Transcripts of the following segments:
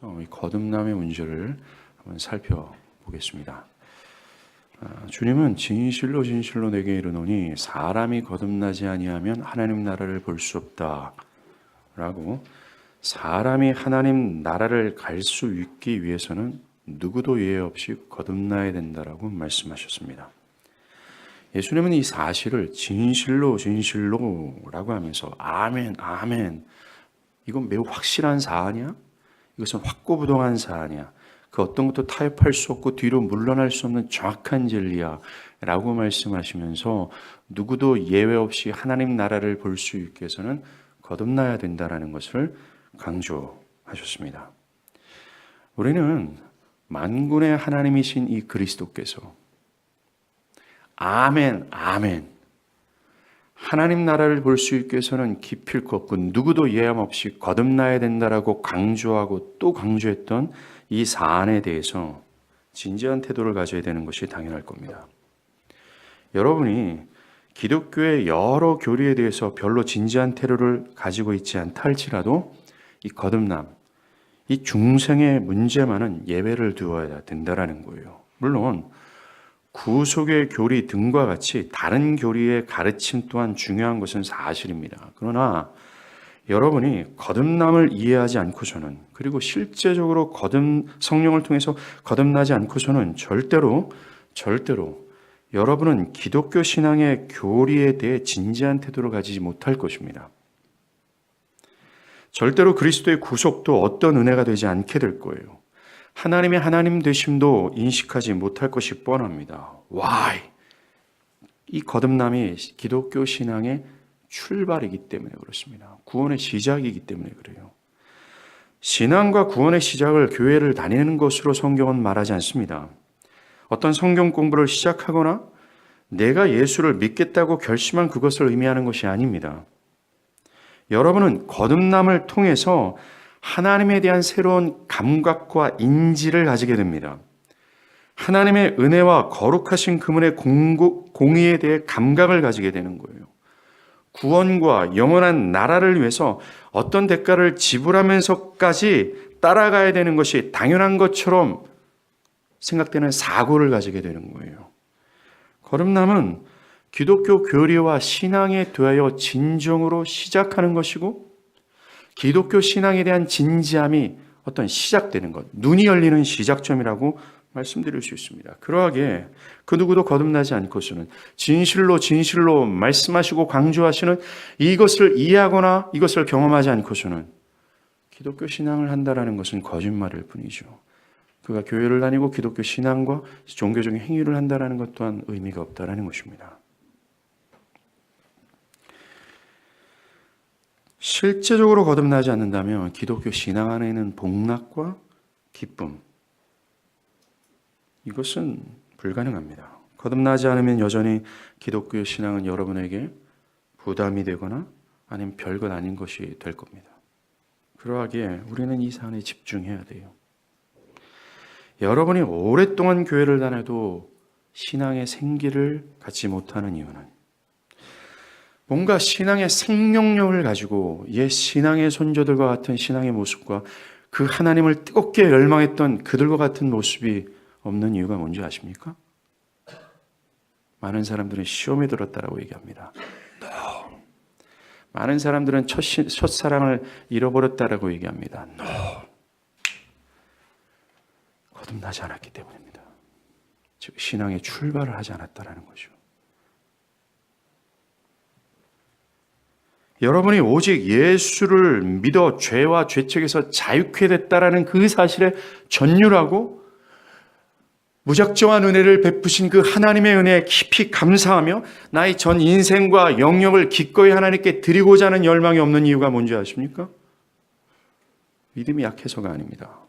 통해서 이 거듭남의 문제를 한번 살펴보겠습니다. 주님은 진실로 진실로 내게 이르노니 사람이 거듭나지 아니하면 하나님 나라를 볼 수 없다라고, 사람이 하나님 나라를 갈 수 있기 위해서는 누구도 예외 없이 거듭나야 된다라고 말씀하셨습니다. 예수님은 이 사실을 진실로 진실로라고 하면서 아멘 아멘, 이건 매우 확실한 사안이야? 이것은 확고부동한 사안이야. 그 어떤 것도 타협할 수 없고 뒤로 물러날 수 없는 정확한 진리야 라고 말씀하시면서 누구도 예외 없이 하나님 나라를 볼 수 있기 위해서는 거듭나야 된다는 것을 강조하셨습니다. 우리는 만군의 하나님이신 이 그리스도께서 아멘 아멘, 하나님 나라를 볼 수 있기 위해서는 기필코 없고 누구도 예외 없이 거듭나야 된다라고 강조하고 또 강조했던 이 사안에 대해서 진지한 태도를 가져야 되는 것이 당연할 겁니다. 여러분이 기독교의 여러 교리에 대해서 별로 진지한 태도를 가지고 있지 않다 할지라도 이 거듭남, 이 중생의 문제만은 예외를 두어야 된다라는 거예요. 물론 구속의 교리 등과 같이 다른 교리의 가르침 또한 중요한 것은 사실입니다. 그러나 여러분이 거듭남을 이해하지 않고서는, 그리고 실제적으로 성령을 통해서 거듭나지 않고서는 절대로 여러분은 기독교 신앙의 교리에 대해 진지한 태도를 가지지 못할 것입니다. 절대로 그리스도의 구속도 어떤 은혜가 되지 않게 될 거예요. 하나님의 하나님 되심도 인식하지 못할 것이 뻔합니다. Why? 이 거듭남이 기독교 신앙의 출발이기 때문에 그렇습니다. 구원의 시작이기 때문에 그래요. 신앙과 구원의 시작을 교회를 다니는 것으로 성경은 말하지 않습니다. 어떤 성경 공부를 시작하거나 내가 예수를 믿겠다고 결심한 그것을 의미하는 것이 아닙니다. 여러분은 거듭남을 통해서 하나님에 대한 새로운 감각과 인지를 가지게 됩니다. 하나님의 은혜와 거룩하신 그분의 공의에 대해 감각을 가지게 되는 거예요. 구원과 영원한 나라를 위해서 어떤 대가를 지불하면서까지 따라가야 되는 것이 당연한 것처럼 생각되는 사고를 가지게 되는 거예요. 거듭남은 기독교 교리와 신앙에 대하여 진정으로 시작하는 것이고, 기독교 신앙에 대한 진지함이 어떤 시작되는 것, 눈이 열리는 시작점이라고 말씀드릴 수 있습니다. 그러하기에 그 누구도 거듭나지 않고서는 진실로 진실로 말씀하시고 강조하시는 이것을 이해하거나 이것을 경험하지 않고서는 기독교 신앙을 한다라는 것은 거짓말일 뿐이죠. 그가 교회를 다니고 기독교 신앙과 종교적인 행위를 한다라는 것 또한 의미가 없다라는 것입니다. 실제적으로 거듭나지 않는다면 기독교 신앙 안에 있는 복락과 기쁨, 이것은 불가능합니다. 거듭나지 않으면 여전히 기독교 신앙은 여러분에게 부담이 되거나 아니면 별것 아닌 것이 될 겁니다. 그러하기에 우리는 이 사안에 집중해야 돼요. 여러분이 오랫동안 교회를 다녀도 신앙의 생기를 갖지 못하는 이유는 뭔가 신앙의 생명력을 가지고 옛 신앙의 선조들과 같은 신앙의 모습과 그 하나님을 뜨겁게 열망했던 그들과 같은 모습이 없는 이유가 뭔지 아십니까? 많은 사람들은 시험에 들었다라고 얘기합니다. No. 많은 사람들은 첫사랑을 잃어버렸다라고 얘기합니다. No. 거듭나지 않았기 때문입니다. 즉 신앙의 출발을 하지 않았다라는 거죠. 여러분이 오직 예수를 믿어 죄와 죄책에서 자유케 됐다라는 그 사실에 전율하고 무작정한 은혜를 베푸신 그 하나님의 은혜에 깊이 감사하며 나의 전 인생과 영역을 기꺼이 하나님께 드리고자 하는 열망이 없는 이유가 뭔지 아십니까? 믿음이 약해서가 아닙니다.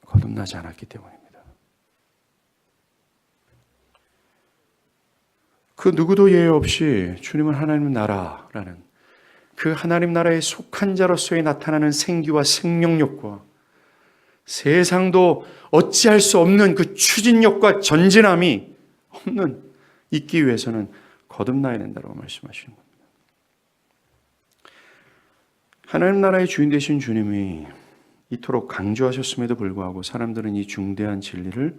거듭나지 않았기 때문입니다. 그 누구도 예외 없이 주님은 하나님 나라라는 그 하나님 나라에 속한 자로서의 나타나는 생기와 생명력과 세상도 어찌할 수 없는 그 추진력과 전진함이 있기 위해서는 거듭나야 된다고 말씀하시는 겁니다. 하나님 나라의 주인 되신 주님이 이토록 강조하셨음에도 불구하고 사람들은 이 중대한 진리를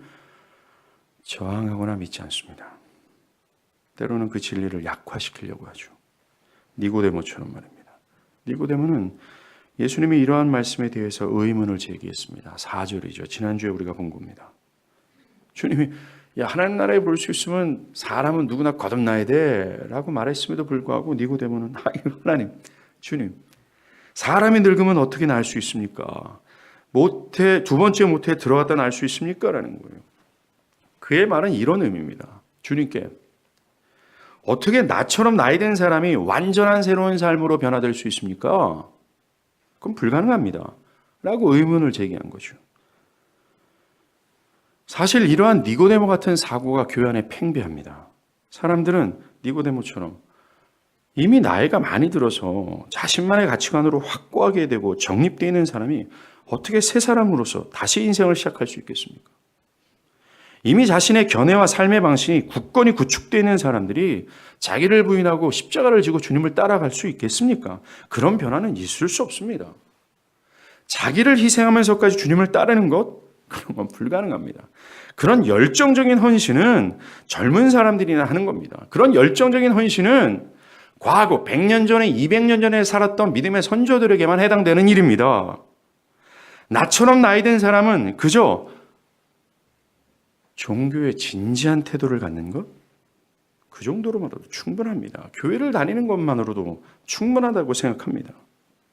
저항하거나 믿지 않습니다. 때로는 그 진리를 약화시키려고 하죠. 니고데모처럼 말입니다. 니고데모는 예수님이 이러한 말씀에 대해서 의문을 제기했습니다. 4절이죠. 지난주에 우리가 본 겁니다. 주님이 하나님 나라에 볼 수 있으면 사람은 누구나 거듭나야 돼 라고 말했음에도 불구하고 니고데모는 하나님, 주님, 사람이 늙으면 어떻게 날 수 있습니까? 모태, 두 번째 모태에 들어갔다 날 수 있습니까? 라는 거예요. 그의 말은 이런 의미입니다. 주님께 어떻게 나처럼 나이 든 사람이 완전한 새로운 삶으로 변화될 수 있습니까? 그건 불가능합니다. 라고 의문을 제기한 거죠. 사실 이러한 니고데모 같은 사고가 교회 안에 팽배합니다. 사람들은 니고데모처럼 이미 나이가 많이 들어서 자신만의 가치관으로 확고하게 되고 정립되어 있는 사람이 어떻게 새 사람으로서 다시 인생을 시작할 수 있겠습니까? 이미 자신의 견해와 삶의 방식이 굳건히 구축되어 있는 사람들이 자기를 부인하고 십자가를 지고 주님을 따라갈 수 있겠습니까? 그런 변화는 있을 수 없습니다. 자기를 희생하면서까지 주님을 따르는 것? 그런 건 불가능합니다. 그런 열정적인 헌신은 젊은 사람들이나 하는 겁니다. 그런 열정적인 헌신은 과거 100년 전에 200년 전에 살았던 믿음의 선조들에게만 해당되는 일입니다. 나처럼 나이 든 사람은 그저 종교에 진지한 태도를 갖는 것? 그 정도로만으로도 충분합니다. 교회를 다니는 것만으로도 충분하다고 생각합니다.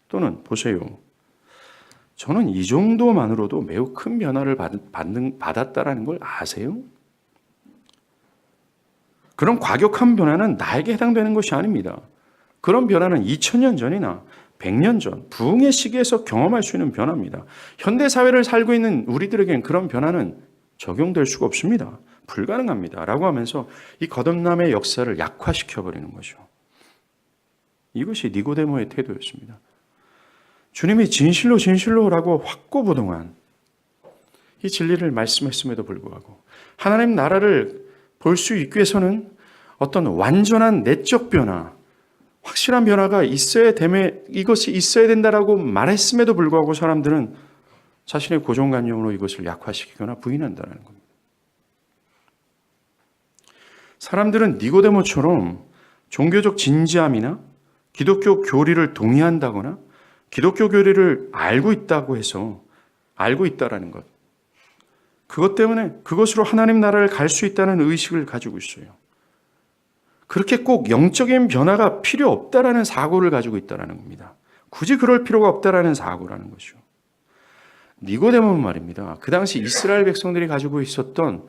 또는 보세요. 저는 이 정도만으로도 매우 큰 변화를 받았다라는 걸 아세요? 그런 과격한 변화는 나에게 해당되는 것이 아닙니다. 그런 변화는 2000년 전이나 100년 전 부흥의 시기에서 경험할 수 있는 변화입니다. 현대 사회를 살고 있는 우리들에겐 그런 변화는 적용될 수가 없습니다. 불가능합니다. 라고 하면서 이 거듭남의 역사를 약화시켜버리는 거죠. 이것이 니고데모의 태도였습니다. 주님이 진실로 진실로라고 확고부동한 이 진리를 말씀했음에도 불구하고 하나님 나라를 볼 수 있기 위해서는 어떤 완전한 내적 변화, 확실한 변화가 있어야 되매 이것이 있어야 된다라고 말했음에도 불구하고 사람들은 자신의 고정관념으로 이것을 약화시키거나 부인한다는 겁니다. 사람들은 니고데모처럼 종교적 진지함이나 기독교 교리를 동의한다거나 기독교 교리를 알고 있다고 해서 알고 있다라는 것. 그것 때문에 그것으로 하나님 나라를 갈 수 있다는 의식을 가지고 있어요. 그렇게 꼭 영적인 변화가 필요 없다라는 사고를 가지고 있다라는 겁니다. 굳이 그럴 필요가 없다라는 사고라는 것이죠. 니고데모는 말입니다. 그 당시 이스라엘 백성들이 가지고 있었던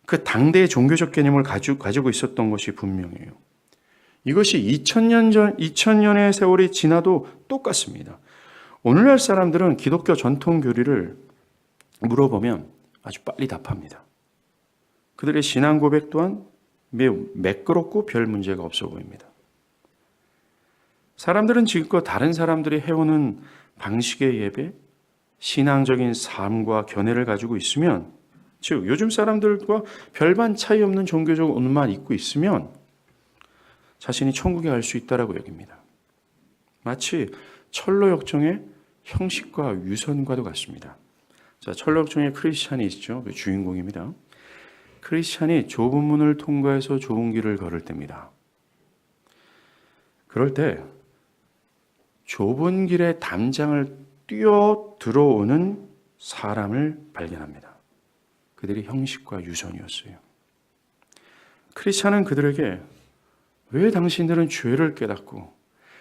그 당대의 종교적 개념을 가지고 있었던 것이 분명해요. 이것이 2000년의 세월이 지나도 똑같습니다. 오늘날 사람들은 기독교 전통 교리를 물어보면 아주 빨리 답합니다. 그들의 신앙 고백 또한 매우 매끄럽고 별 문제가 없어 보입니다. 사람들은 지금껏 다른 사람들이 해오는 방식의 예배, 신앙적인 삶과 견해를 가지고 있으면, 즉 요즘 사람들과 별반 차이 없는 종교적 옷만 입고 있으면 자신이 천국에 갈 수 있다라고 여깁니다. 마치 철로역정의 형식과 유선과도 같습니다. 자, 철로역정의 크리스찬이 있죠. 그 주인공입니다. 크리스찬이 좁은 문을 통과해서 좁은 길을 걸을 때입니다. 그럴 때 좁은 길에 담장을 뛰어 들어오는 사람을 발견합니다. 그들이 형식과 유선이었어요. 크리스찬은 그들에게 왜 당신들은 죄를 깨닫고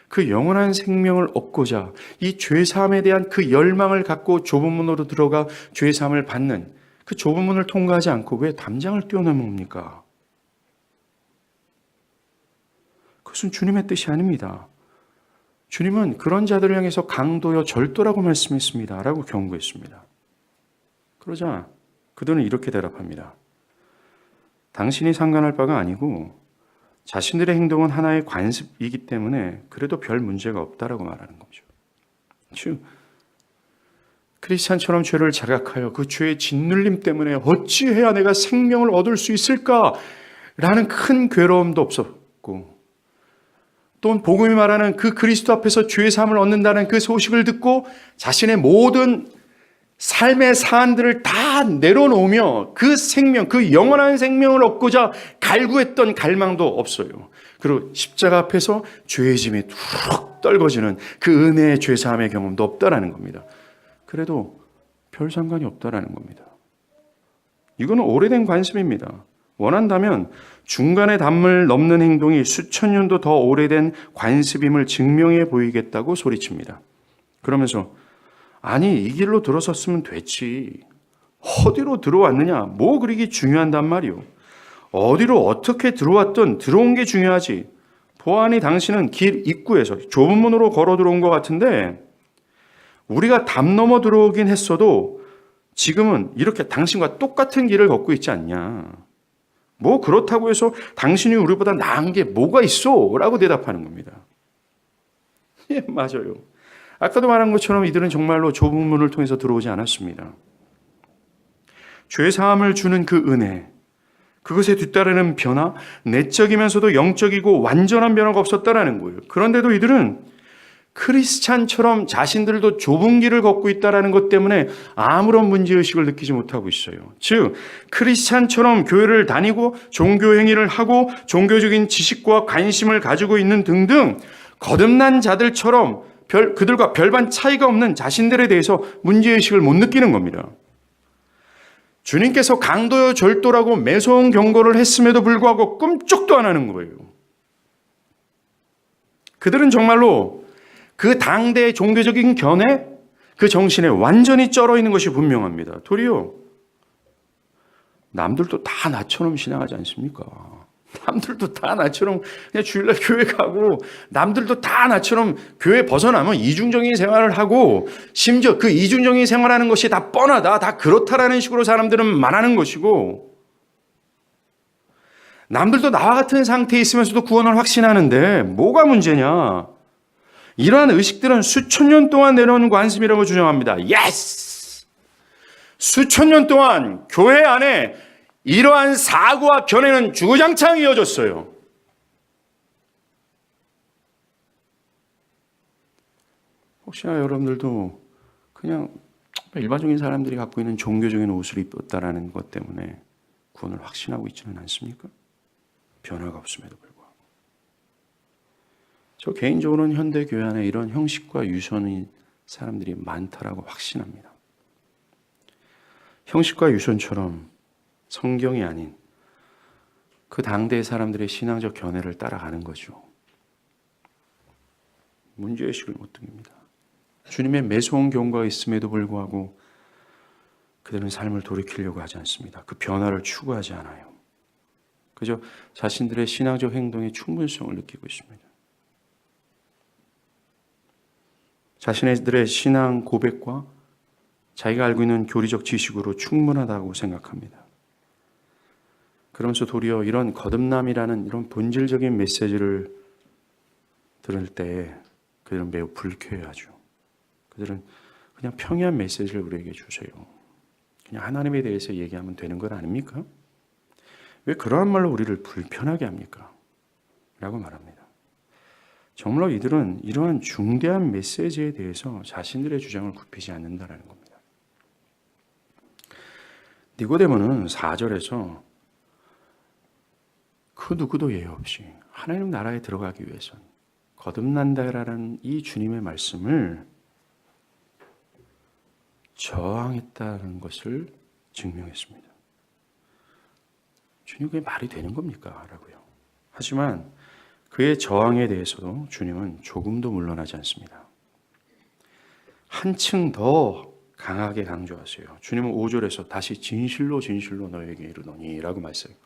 그 영원한 생명을 얻고자 이 죄사함에 대한 그 열망을 갖고 좁은 문으로 들어가 죄사함을 받는 그 좁은 문을 통과하지 않고 왜 담장을 뛰어넘습니까? 그것은 주님의 뜻이 아닙니다. 주님은 그런 자들을 향해서 강도여 절도라고 말씀했습니다. 라고 경고했습니다. 그러자 그들은 이렇게 대답합니다. 당신이 상관할 바가 아니고 자신들의 행동은 하나의 관습이기 때문에 그래도 별 문제가 없다라고 말하는 거죠. 즉 크리스찬처럼 죄를 자각하여 그 죄의 짓눌림 때문에 어찌해야 내가 생명을 얻을 수 있을까라는 큰 괴로움도 없었고 또는 복음이 말하는 그 그리스도 앞에서 죄 사함을 얻는다는 그 소식을 듣고 자신의 모든 삶의 사안들을 다 내려놓으며 그 생명, 그 영원한 생명을 얻고자 갈구했던 갈망도 없어요. 그리고 십자가 앞에서 죄의 짐이 툭 떨궈지는 그 은혜의 죄 사함의 경험도 없다라는 겁니다. 그래도 별 상관이 없다라는 겁니다. 이거는 오래된 관습입니다. 원한다면 중간의 담을 넘는 행동이 수천 년도 더 오래된 관습임을 증명해 보이겠다고 소리칩니다. 그러면서 아니 이 길로 들어섰으면 됐지. 어디로 들어왔느냐? 뭐 그리기 중요한단 말이오. 어디로 어떻게 들어왔든 들어온 게 중요하지. 보아하니 당신은 길 입구에서 좁은 문으로 걸어 들어온 것 같은데 우리가 담 넘어 들어오긴 했어도 지금은 이렇게 당신과 똑같은 길을 걷고 있지 않냐. 뭐 그렇다고 해서 당신이 우리보다 나은 게 뭐가 있어? 라고 대답하는 겁니다. 예, 맞아요. 아까도 말한 것처럼 이들은 정말로 좁은 문을 통해서 들어오지 않았습니다. 죄 사함을 주는 그 은혜, 그것에 뒤따르는 변화, 내적이면서도 영적이고 완전한 변화가 없었다라는 거예요. 그런데도 이들은 크리스찬처럼 자신들도 좁은 길을 걷고 있다는 것 때문에 아무런 문제의식을 느끼지 못하고 있어요. 즉 크리스찬처럼 교회를 다니고 종교 행위를 하고 종교적인 지식과 관심을 가지고 있는 등등 거듭난 자들처럼 그들과 별반 차이가 없는 자신들에 대해서 문제의식을 못 느끼는 겁니다. 주님께서 강도요 절도라고 매서운 경고를 했음에도 불구하고 끔찍도 안 하는 거예요. 그들은 정말로 그 당대의 종교적인 견해, 그 정신에 완전히 쩔어 있는 것이 분명합니다. 도리어 남들도 다 나처럼 신앙하지 않습니까? 남들도 다 나처럼 그냥 주일날 교회 가고 남들도 다 나처럼 교회 벗어나면 이중적인 생활을 하고 심지어 그 이중적인 생활하는 것이 다 뻔하다, 다 그렇다라는 식으로 사람들은 말하는 것이고 남들도 나와 같은 상태에 있으면서도 구원을 확신하는데 뭐가 문제냐? 이러한 의식들은 수천 년 동안 내려온 관습이라고 주장합니다. 예스! 수천 년 동안 교회 안에 이러한 사고와 견해는 주구장창 이어졌어요. 혹시나 여러분들도 그냥 일반적인 사람들이 갖고 있는 종교적인 옷을 입었다라는 것 때문에 구원을 확신하고 있지는 않습니까? 변화가 없음에도 불구하고. 저 개인적으로는 현대 교회 안에 이런 형식과 유선인 사람들이 많다라고 확신합니다. 형식과 유선처럼 성경이 아닌 그 당대의 사람들의 신앙적 견해를 따라가는 거죠. 문제의식을 못 듭니다. 주님의 매서운 경고가 있음에도 불구하고 그들은 삶을 돌이키려고 하지 않습니다. 그 변화를 추구하지 않아요. 그저 자신들의 신앙적 행동의 충분성을 느끼고 있습니다. 자신들의 신앙 고백과 자기가 알고 있는 교리적 지식으로 충분하다고 생각합니다. 그러면서 도리어 이런 거듭남이라는 이런 본질적인 메시지를 들을 때 그들은 매우 불쾌해하죠. 그들은 그냥 평이한 메시지를 우리에게 주세요. 그냥 하나님에 대해서 얘기하면 되는 것 아닙니까? 왜 그러한 말로 우리를 불편하게 합니까? 라고 말합니다. 정말로 이들은 이러한 중대한 메시지에 대해서 자신들의 주장을 굽히지 않는다는 겁니다. 니고데모는 4절에서 그 누구도 예외 없이 하나님 나라에 들어가기 위해선 거듭난다라는 이 주님의 말씀을 저항했다는 것을 증명했습니다. 주님 그게 말이 되는 겁니까? 라고요. 하지만 그의 저항에 대해서도 주님은 조금도 물러나지 않습니다. 한층 더 강하게 강조하세요. 주님은 5절에서 다시 진실로 진실로 너에게 이르노니 라고 말씀해요.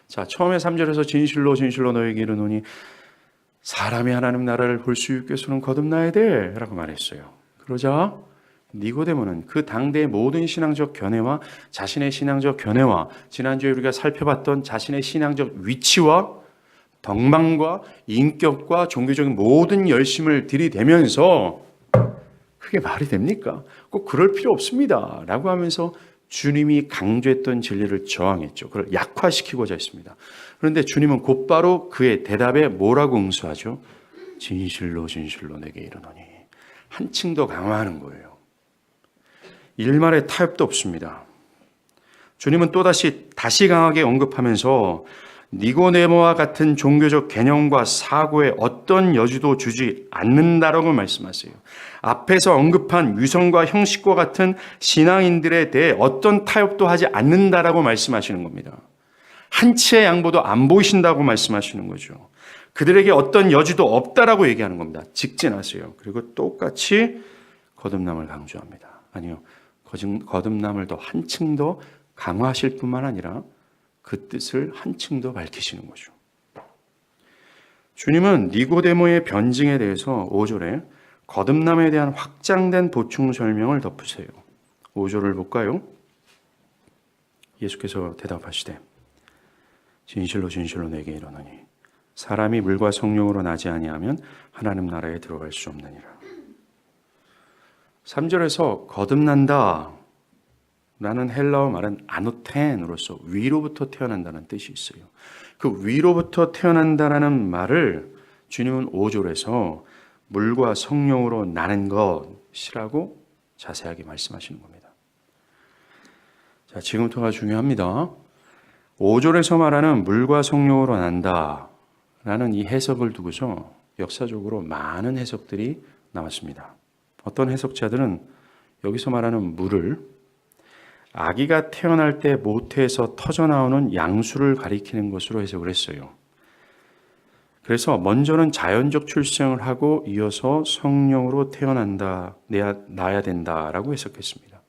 자, 처음에 3절에서 진실로 진실로 너에게 이르노니 사람이 하나님 나라를 볼 수 있게 해서는 거듭나야 돼 라고 말했어요. 그러자 니고데모는 그 당대의 모든 신앙적 견해와 자신의 신앙적 견해와 지난주에 우리가 살펴봤던 자신의 신앙적 위치와 덕망과 인격과 종교적인 모든 열심을 들이대면서 그게 말이 됩니까? 꼭 그럴 필요 없습니다 라고 하면서 주님이 강조했던 진리를 저항했죠. 그걸 약화시키고자 했습니다. 그런데 주님은 곧바로 그의 대답에 뭐라고 응수하죠? 진실로 진실로 내게 이르노니. 한층 더 강화하는 거예요. 일말의 타협도 없습니다. 주님은 또다시 강하게 언급하면서 니고데모와 같은 종교적 개념과 사고에 어떤 여지도 주지 않는다라고 말씀하세요. 앞에서 언급한 위선과 형식과 같은 신앙인들에 대해 어떤 타협도 하지 않는다라고 말씀하시는 겁니다. 한치의 양보도 안 보이신다고 말씀하시는 거죠. 그들에게 어떤 여지도 없다라고 얘기하는 겁니다. 직진하세요. 그리고 똑같이 거듭남을 강조합니다. 아니요, 거듭남을 더 한층 더 강화하실 뿐만 아니라 그 뜻을 한층 더 밝히시는 거죠. 주님은 니고데모의 변증에 대해서 5절에 거듭남에 대한 확장된 보충 설명을 덧붙여요. 5절을 볼까요? 예수께서 대답하시되 진실로 진실로 내게 이르노니 사람이 물과 성령으로 나지 아니하면 하나님 나라에 들어갈 수 없느니라. 3절에서 거듭난다 라는 헬라어 말은 아노텐으로서 위로부터 태어난다는 뜻이 있어요. 그 위로부터 태어난다라는 말을 주님은 5절에서 물과 성령으로 나는 것이라고 자세하게 말씀하시는 겁니다. 자, 지금부터가 중요합니다. 5절에서 말하는 물과 성령으로 난다라는 이 해석을 두고서 역사적으로 많은 해석들이 나왔습니다. 어떤 해석자들은 여기서 말하는 물을 아기가 태어날 때 모태에서 터져나오는 양수를 가리키는 것으로 해석을 했어요. 그래서 먼저는 자연적 출생을 하고 이어서 성령으로 나야 된다라고 해석했습니다.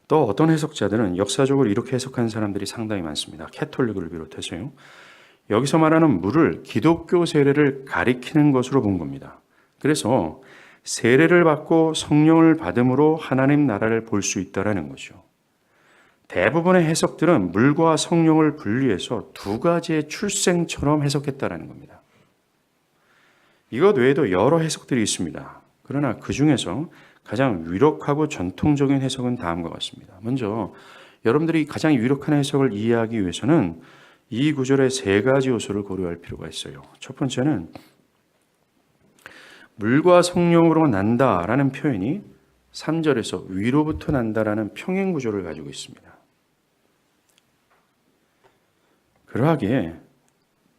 또 어떤 해석자들은 역사적으로 이렇게 해석한 사람들이 상당히 많습니다. 캐톨릭을 비롯해서요. 여기서 말하는 물을 기독교 세례를 가리키는 것으로 본 겁니다. 그래서 세례를 받고 성령을 받음으로 하나님 나라를 볼 수 있다라는 거죠. 대부분의 해석들은 물과 성령을 분리해서 두 가지의 출생처럼 해석했다라는 겁니다. 이것 외에도 여러 해석들이 있습니다. 그러나 그 중에서 가장 유력하고 전통적인 해석은 다음과 같습니다. 먼저 여러분들이 가장 유력한 해석을 이해하기 위해서는 이 구절의 세 가지 요소를 고려할 필요가 있어요. 첫 번째는 물과 성령으로 난다라는 표현이 3절에서 위로부터 난다라는 평행 구조를 가지고 있습니다. 그러하기에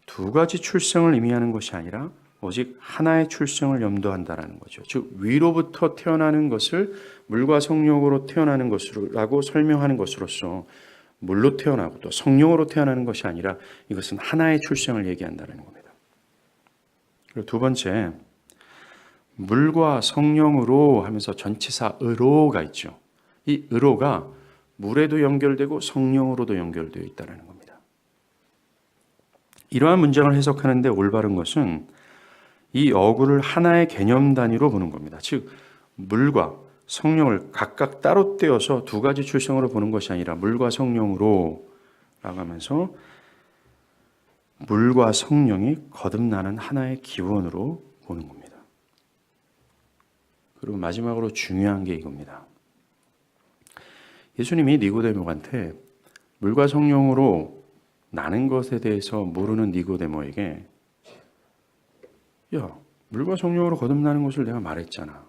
두 가지 출생을 의미하는 것이 아니라 오직 하나의 출생을 염두한다라는 거죠. 즉 위로부터 태어나는 것을 물과 성령으로 태어나는 것이라고 설명하는 것으로서 물로 태어나고 또 성령으로 태어나는 것이 아니라 이것은 하나의 출생을 얘기한다는 겁니다. 그리고 두 번째, 물과 성령으로 하면서 전치사 의로가 있죠. 이 의로가 물에도 연결되고 성령으로도 연결되어 있다는 겁니다. 이러한 문장을 해석하는데 올바른 것은 이 어구를 하나의 개념 단위로 보는 겁니다. 즉 물과 성령을 각각 따로 떼어서 두 가지 출생으로 보는 것이 아니라 물과 성령으로 나가면서 물과 성령이 거듭나는 하나의 기원으로 보는 겁니다. 그리고 마지막으로 중요한 게 이겁니다. 예수님이 니고데모한테 물과 성령으로 나는 것에 대해서 모르는 니고데모에게 야, 물과 성령으로 거듭나는 것을 내가 말했잖아.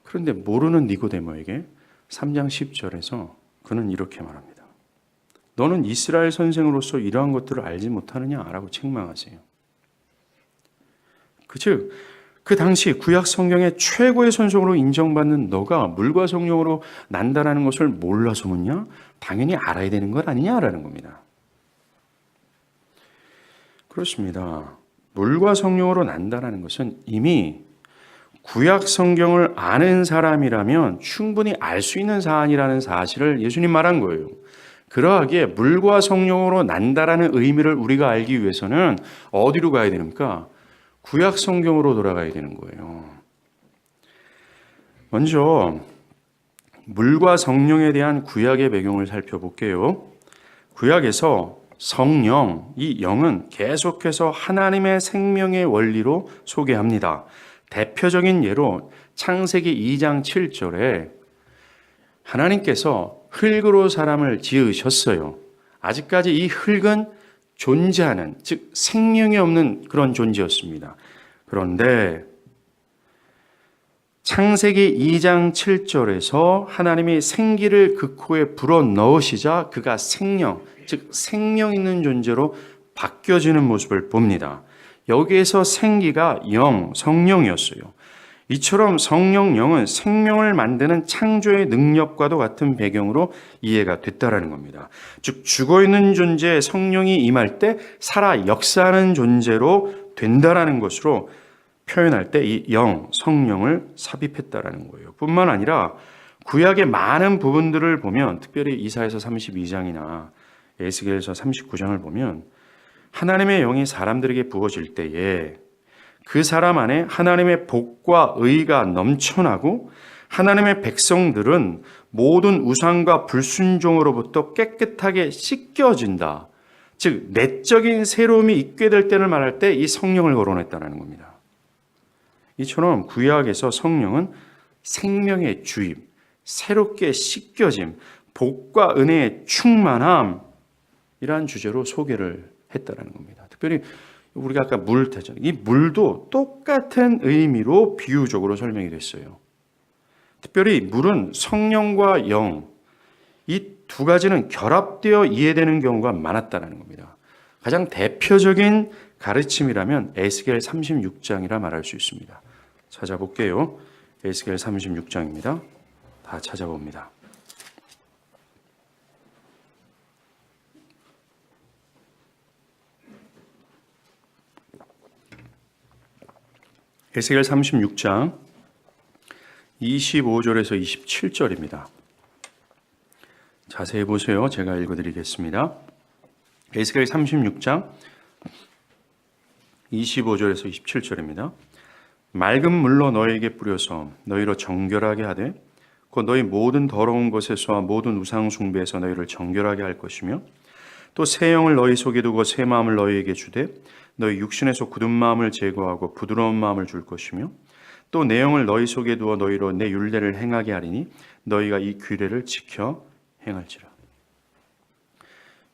그런데 모르는 니고데모에게 3장 10절에서 그는 이렇게 말합니다. 너는 이스라엘 선생으로서 이러한 것들을 알지 못하느냐라고 책망하세요. 즉, 그 당시 구약 성경의 최고의 선생으로 인정받는 너가 물과 성령으로 난다라는 것을 몰라서 묻냐? 당연히 알아야 되는 것 아니냐라는 겁니다. 그렇습니다. 물과 성령으로 난다라는 것은 이미 구약 성경을 아는 사람이라면 충분히 알 수 있는 사안이라는 사실을 예수님 말한 거예요. 그러하기에 물과 성령으로 난다라는 의미를 우리가 알기 위해서는 어디로 가야 됩니까? 구약 성경으로 돌아가야 되는 거예요. 먼저 물과 성령에 대한 구약의 배경을 살펴볼게요. 구약에서 성령, 이 영은 계속해서 하나님의 생명의 원리로 소개합니다. 대표적인 예로 창세기 2장 7절에 하나님께서 흙으로 사람을 지으셨어요. 아직까지 이 흙은 존재하는, 즉 생명이 없는 그런 존재였습니다. 그런데 창세기 2장 7절에서 하나님이 생기를 그 코에 불어넣으시자 그가 생명, 즉 생명 있는 존재로 바뀌어지는 모습을 봅니다. 여기에서 생기가 영, 성령이었어요. 이처럼 성령 영은 생명을 만드는 창조의 능력과도 같은 배경으로 이해가 됐다라는 겁니다. 즉 죽어있는 존재에 성령이 임할 때 살아 역사하는 존재로 된다라는 것으로 표현할 때 이 영, 성령을 삽입했다라는 거예요. 뿐만 아니라 구약의 많은 부분들을 보면, 특별히 이사야서 32장이나 에스겔서 39장을 보면 하나님의 영이 사람들에게 부어질 때에 그 사람 안에 하나님의 복과 의가 넘쳐나고 하나님의 백성들은 모든 우상과 불순종으로부터 깨끗하게 씻겨진다. 즉 내적인 새로움이 있게 될 때를 말할 때 이 성령을 거론했다는 겁니다. 이처럼 구약에서 성령은 생명의 주임, 새롭게 씻겨짐, 복과 은혜의 충만함, 이러한 주제로 소개를 했다는 겁니다. 특별히 우리가 아까 물 했잖아요. 이 물도 똑같은 의미로 비유적으로 설명이 됐어요. 특별히 물은 성령과 영, 이 두 가지는 결합되어 이해되는 경우가 많았다는 겁니다. 가장 대표적인 가르침이라면 에스겔 36장이라 말할 수 있습니다. 찾아볼게요. 에스겔 36장입니다. 다 찾아봅니다. 에스겔 36장 25절에서 27절입니다. 자세히 보세요. 제가 읽어드리겠습니다. 에스겔 36장 25절에서 27절입니다. 맑은 물로 너희에게 뿌려서 너희로 정결하게 하되 곧 너희 모든 더러운 것에서와 모든 우상 숭배에서 너희를 정결하게 할 것이며 또 새 영을 너희 속에 두고 새 마음을 너희에게 주되 너희 육신에서 굳은 마음을 제거하고 부드러운 마음을 줄 것이며 또 내 영을 너희 속에 두어 너희로 내 율례를 행하게 하리니 너희가 이 규례를 지켜 행할지라.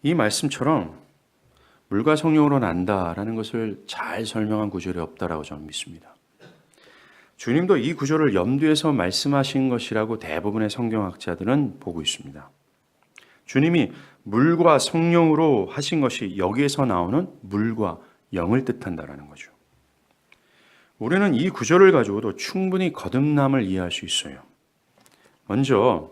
이 말씀처럼 물과 성령으로 난다라는 것을 잘 설명한 구절이 없다라고 저는 믿습니다. 주님도 이 구절을 염두에서 말씀하신 것이라고 대부분의 성경학자들은 보고 있습니다. 주님이 물과 성령으로 하신 것이 여기에서 나오는 물과 영을 뜻한다라는 거죠. 우리는 이 구절을 가지고도 충분히 거듭남을 이해할 수 있어요. 먼저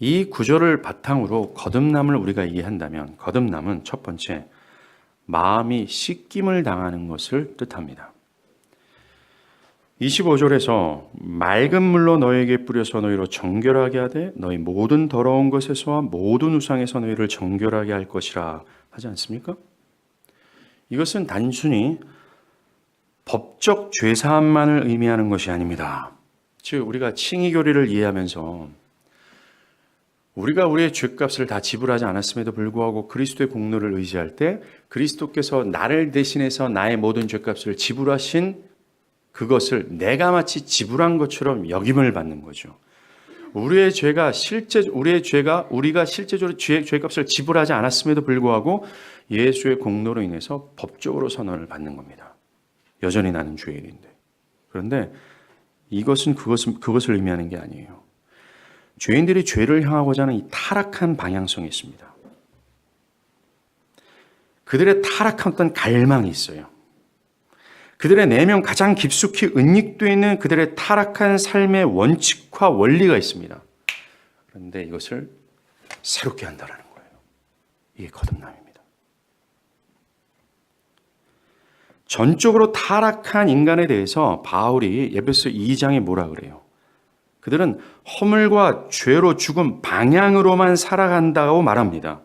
이 구절을 바탕으로 거듭남을 우리가 이해한다면 거듭남은 첫 번째, 마음이 씻김을 당하는 것을 뜻합니다. 25절에서 맑은 물로 너에게 뿌려서 너희로 정결하게 하되 너희 모든 더러운 것에서와 모든 우상에서 너희를 정결하게 할 것이라 하지 않습니까? 이것은 단순히 법적 죄사함만을 의미하는 것이 아닙니다. 즉 우리가 칭의교리를 이해하면서 우리가 우리의 죄값을 다 지불하지 않았음에도 불구하고 그리스도의 공로를 의지할 때 그리스도께서 나를 대신해서 나의 모든 죄값을 지불하신 그것을 내가 마치 지불한 것처럼 역임을 받는 거죠. 우리가 실제적으로 죄값을 지불하지 않았음에도 불구하고 예수의 공로로 인해서 법적으로 선언을 받는 겁니다. 여전히 나는 죄인인데. 그런데 이것은 그것을 의미하는 게 아니에요. 죄인들이 죄를 향하고자 하는 이 타락한 방향성이 있습니다. 그들의 타락한 어떤 갈망이 있어요. 그들의 내면 가장 깊숙이 은닉되어 있는 그들의 타락한 삶의 원칙과 원리가 있습니다. 그런데 이것을 새롭게 한다는 거예요. 이게 거듭남입니다. 전적으로 타락한 인간에 대해서 바울이 에베소 2장에 뭐라 그래요? 그들은 허물과 죄로 죽은 방향으로만 살아간다고 말합니다.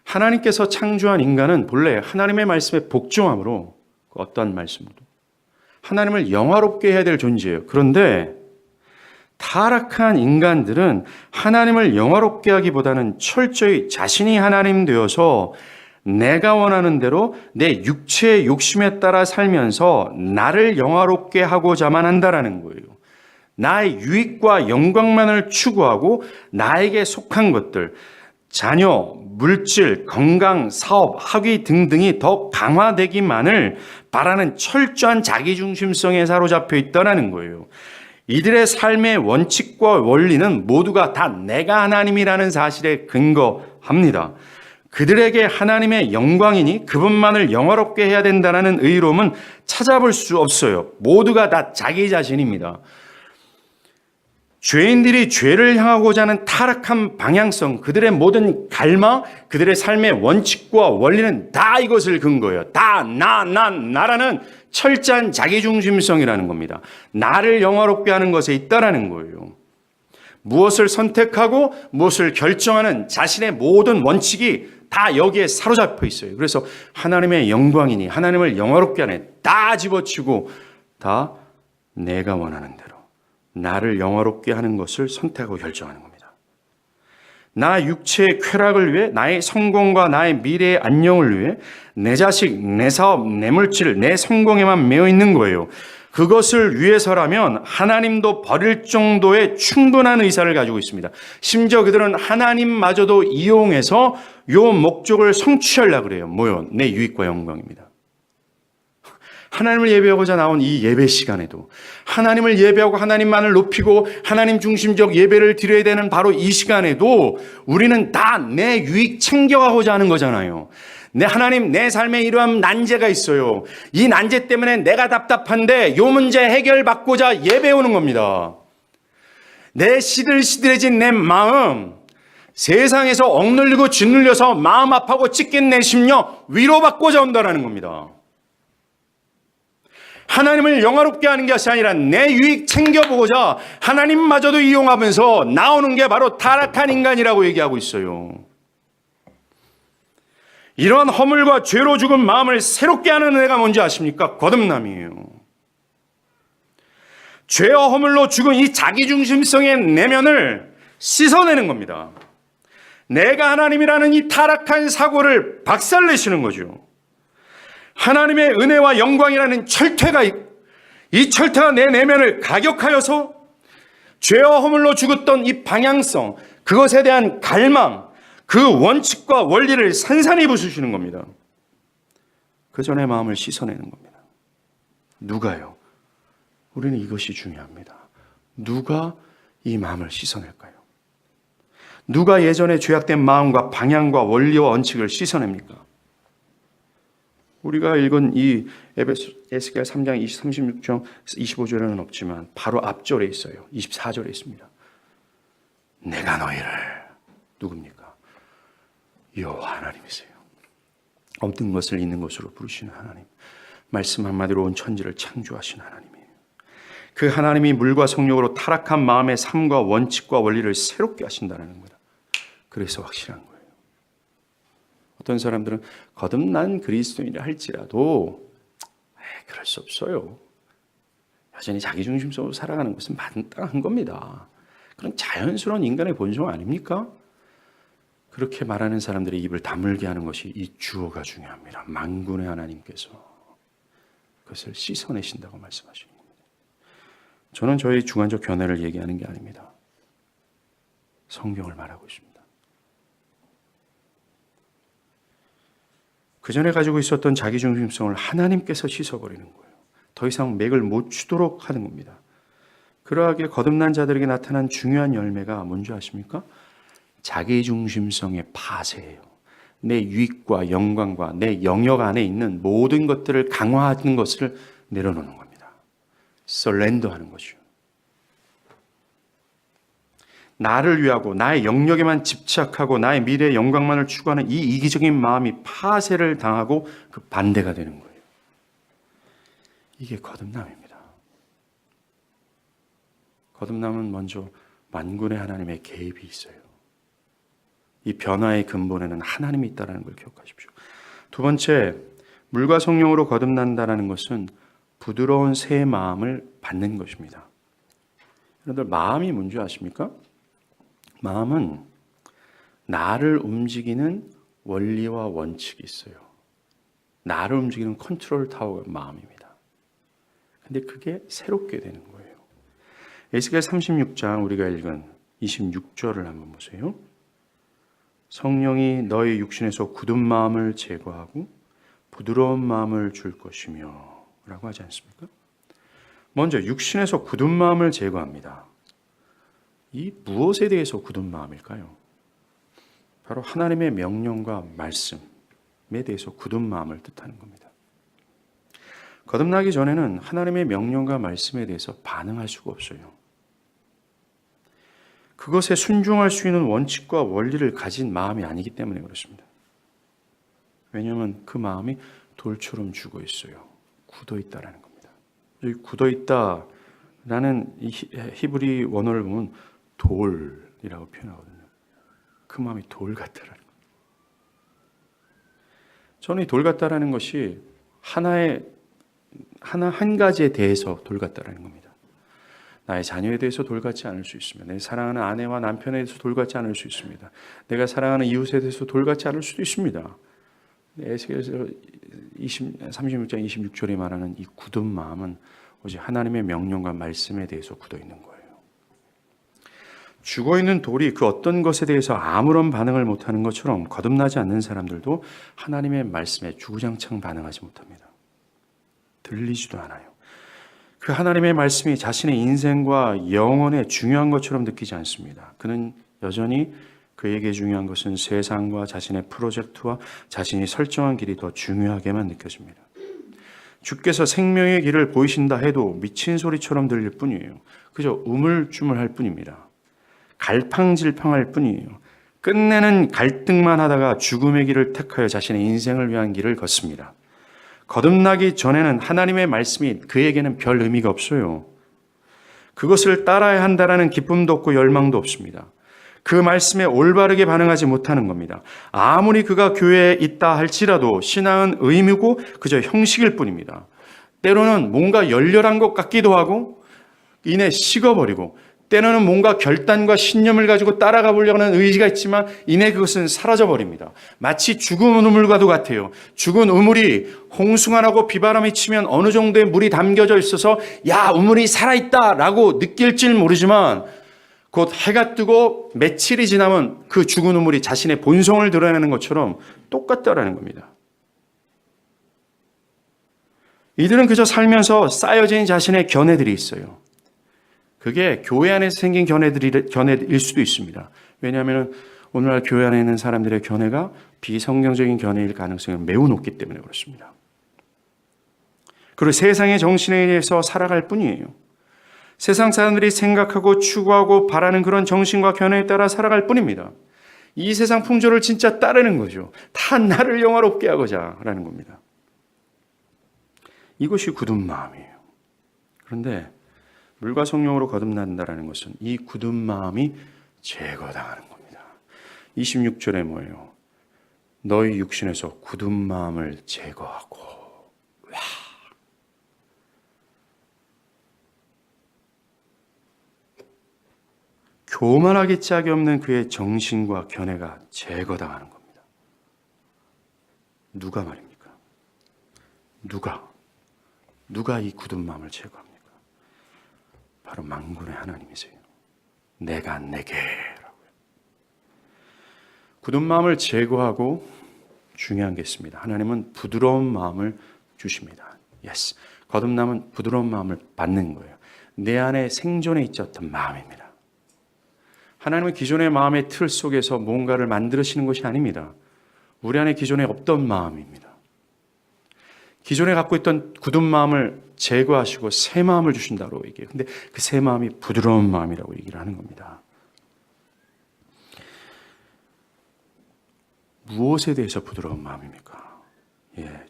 하나님께서 창조한 인간은 본래 하나님의 말씀에 복종함으로 어떠한 말씀으로도 하나님을 영화롭게 해야 될 존재예요. 그런데 타락한 인간들은 하나님을 영화롭게 하기보다는 철저히 자신이 하나님 되어서 내가 원하는 대로 내 육체의 욕심에 따라 살면서 나를 영화롭게 하고자만 한다라는 거예요. 나의 유익과 영광만을 추구하고 나에게 속한 것들, 자녀, 물질, 건강, 사업, 학위 등등이 더 강화되기만을 바라는 철저한 자기중심성에 사로잡혀 있다는 거예요. 이들의 삶의 원칙과 원리는 모두가 다 내가 하나님이라는 사실에 근거합니다. 그들에게 하나님의 영광이니 그분만을 영화롭게 해야 된다는 의로움은 찾아볼 수 없어요. 모두가 다 자기 자신입니다. 죄인들이 죄를 향하고자 하는 타락한 방향성, 그들의 모든 갈망, 그들의 삶의 원칙과 원리는 다 이것을 근거해요. 다 나라는 철저한 자기중심성이라는 겁니다. 나를 영화롭게 하는 것에 있다라는 거예요. 무엇을 선택하고 무엇을 결정하는 자신의 모든 원칙이 다 여기에 사로잡혀 있어요. 그래서 하나님의 영광이니 하나님을 영화롭게 하는 다 집어치고 다 내가 원하는 대로 나를 영화롭게 하는 것을 선택하고 결정하는 겁니다. 나 육체의 쾌락을 위해, 나의 성공과 나의 미래의 안녕을 위해 내 자식, 내 사업, 내 물질, 내 성공에만 매여 있는 거예요. 그것을 위해서라면 하나님도 버릴 정도의 충분한 의사를 가지고 있습니다. 심지어 그들은 하나님마저도 이용해서 요 목적을 성취하려고 그래요. 뭐요? 내 유익과 영광입니다. 하나님을 예배하고자 나온 이 예배 시간에도 하나님을 예배하고 하나님만을 높이고 하나님 중심적 예배를 드려야 되는 바로 이 시간에도 우리는 다 내 유익 챙겨가고자 하는 거잖아요. 내 하나님, 내 삶에 이러한 난제가 있어요. 이 난제 때문에 내가 답답한데 요 문제 해결받고자 예배 오는 겁니다. 내 시들시들해진 내 마음, 세상에서 억눌리고 짓눌려서 마음 아파하고 찢긴 내 심령 위로받고자 온다는 겁니다. 하나님을 영화롭게 하는 것이 아니라 내 유익 챙겨보고자 하나님마저도 이용하면서 나오는 게 바로 타락한 인간이라고 얘기하고 있어요. 이러한 허물과 죄로 죽은 마음을 새롭게 하는 은혜가 뭔지 아십니까? 거듭남이에요. 죄와 허물로 죽은 이 자기중심성의 내면을 씻어내는 겁니다. 내가 하나님이라는 이 타락한 사고를 박살내시는 거죠. 하나님의 은혜와 영광이라는 철퇴가, 이 철퇴가 내 내면을 가격하여서 죄와 허물로 죽었던 이 방향성, 그것에 대한 갈망, 그 원칙과 원리를 산산히 부수시는 겁니다. 그 전에 마음을 씻어내는 겁니다. 누가요? 우리는 이것이 중요합니다. 누가 이 마음을 씻어낼까요? 누가 예전에 죄악된 마음과 방향과 원리와 원칙을 씻어냅니까? 우리가 읽은 이 에스겔 3장 36장 25절에는 없지만 바로 앞절에 있어요. 24절에 있습니다. 내가 너희를, 누굽니까? 여호와 하나님이세요. 없는 것을 있는 것으로 부르시는 하나님, 말씀 한마디로 온 천지를 창조하신 하나님이에요. 그 하나님이 물과 성령으로 타락한 마음의 삶과 원칙과 원리를 새롭게 하신다는 겁니다. 그래서 확실한 거예요. 어떤 사람들은 거듭난 그리스도인이라 할지라도 그럴 수 없어요. 여전히 자기중심적으로 살아가는 것은 마땅한 겁니다. 그런 자연스러운 인간의 본성 아닙니까? 그렇게 말하는 사람들의 입을 다물게 하는 것이 이 주어가 중요합니다. 만군의 하나님께서 그것을 씻어내신다고 말씀하시는 겁니다. 저는 저희 주관적 견해를 얘기하는 게 아닙니다. 성경을 말하고 있습니다. 그 전에 가지고 있었던 자기중심성을 하나님께서 씻어버리는 거예요. 더 이상 맥을 못 추도록 하는 겁니다. 그러하게 거듭난 자들에게 나타난 중요한 열매가 뭔지 아십니까? 자기중심성의 파쇄예요. 내 유익과 영광과 내 영역 안에 있는 모든 것들을 강화하는 것을 내려놓는 겁니다. 설렌더하는 거죠. 나를 위하고 나의 영역에만 집착하고 나의 미래의 영광만을 추구하는 이 이기적인 마음이 파쇄를 당하고 그 반대가 되는 거예요. 이게 거듭남입니다. 거듭남은 먼저 만군의 하나님의 개입이 있어요. 이 변화의 근본에는 하나님이 있다는 걸 기억하십시오. 두 번째, 물과 성령으로 거듭난다는 것은 부드러운 새 마음을 받는 것입니다. 여러분들, 마음이 뭔지 아십니까? 마음은 나를 움직이는 원리와 원칙이 있어요. 나를 움직이는 컨트롤 타워가 마음입니다. 근데 그게 새롭게 되는 거예요. 에스겔 36장 우리가 읽은 26절을 한번 보세요. 성령이 너희 육신에서 굳은 마음을 제거하고 부드러운 마음을 줄 것이며 라고 하지 않습니까? 먼저 육신에서 굳은 마음을 제거합니다. 이 무엇에 대해서 굳은 마음일까요? 바로 하나님의 명령과 말씀에 대해서 굳은 마음을 뜻하는 겁니다. 거듭나기 전에는 하나님의 명령과 말씀에 대해서 반응할 수가 없어요. 그것에 순종할 수 있는 원칙과 원리를 가진 마음이 아니기 때문에 그렇습니다. 왜냐하면 그 마음이 돌처럼 죽어 있어요. 굳어 있다라는 겁니다. 여기 굳어 있다라는 이 히브리 원어를 보면 돌이라고 표현하거든요. 그 마음이 돌 같다라는 겁니다. 저는 이 돌 같다라는 것이 한 가지에 대해서 돌 같다라는 겁니다. 나의 자녀에 대해서 돌같지 않을 수 있습니다. 내 사랑하는 아내와 남편에 대해서 돌같지 않을 수 있습니다. 내가 사랑하는 이웃에 대해서 돌같지 않을 수도 있습니다. 에스겔서 36장 26절에 말하는 이 굳은 마음은 오직 하나님의 명령과 말씀에 대해서 굳어 있는 거예요. 죽어있는 돌이 그 어떤 것에 대해서 아무런 반응을 못하는 것처럼 거듭나지 않는 사람들도 하나님의 말씀에 주구장창 반응하지 못합니다. 들리지도 않아요. 그 하나님의 말씀이 자신의 인생과 영혼에 중요한 것처럼 느끼지 않습니다. 그는 여전히 그에게 중요한 것은 세상과 자신의 프로젝트와 자신이 설정한 길이 더 중요하게만 느껴집니다. 주께서 생명의 길을 보이신다 해도 미친 소리처럼 들릴 뿐이에요. 그저 우물쭈물할 뿐입니다. 갈팡질팡할 뿐이에요. 끝내는 갈등만 하다가 죽음의 길을 택하여 자신의 인생을 위한 길을 걷습니다. 거듭나기 전에는 하나님의 말씀이 그에게는 별 의미가 없어요. 그것을 따라야 한다라는 기쁨도 없고 열망도 없습니다. 그 말씀에 올바르게 반응하지 못하는 겁니다. 아무리 그가 교회에 있다 할지라도 신앙은 의무고 그저 형식일 뿐입니다. 때로는 뭔가 열렬한 것 같기도 하고 이내 식어버리고 때로는 뭔가 결단과 신념을 가지고 따라가 보려고 하는 의지가 있지만 이내 그것은 사라져버립니다. 마치 죽은 우물과도 같아요. 죽은 우물이 홍수가 나고 비바람이 치면 어느 정도의 물이 담겨져 있어서 야, 우물이 살아있다라고 느낄지는 모르지만 곧 해가 뜨고 며칠이 지나면 그 죽은 우물이 자신의 본성을 드러내는 것처럼 똑같다라는 겁니다. 이들은 그저 살면서 쌓여진 자신의 견해들이 있어요. 그게 교회 안에서 생긴 견해일 수도 있습니다. 왜냐하면 오늘날 교회 안에 있는 사람들의 견해가 비성경적인 견해일 가능성이 매우 높기 때문에 그렇습니다. 그리고 세상의 정신에 의해서 살아갈 뿐이에요. 세상 사람들이 생각하고 추구하고 바라는 그런 정신과 견해에 따라 살아갈 뿐입니다. 이 세상 풍조를 진짜 따르는 거죠. 다 나를 영화롭게 하고자 라는 겁니다. 이것이 굳은 마음이에요. 그런데 물과 성령으로 거듭난다는 것은 이 굳은 마음이 제거당하는 겁니다. 26절에 뭐예요? 너희 육신에서 굳은 마음을 제거하고. 와. 교만하기 짝이 없는 그의 정신과 견해가 제거당하는 겁니다. 누가 말입니까? 누가 이 굳은 마음을 제거합니까? 바로 만군의 하나님이세요. 내가 내게라고요. 굳은 마음을 제거하고 중요한 게 있습니다. 하나님은 부드러운 마음을 주십니다. Yes. 거듭남은 부드러운 마음을 받는 거예요. 내 안에 생존에 있었던 마음입니다. 하나님은 기존의 마음의 틀 속에서 뭔가를 만들으시는 것이 아닙니다. 우리 안에 기존에 없던 마음입니다. 기존에 갖고 있던 굳은 마음을 제거하시고 새 마음을 주신다고 얘기해요. 근데 그 새 마음이 부드러운 마음이라고 얘기를 하는 겁니다. 무엇에 대해서 부드러운 마음입니까?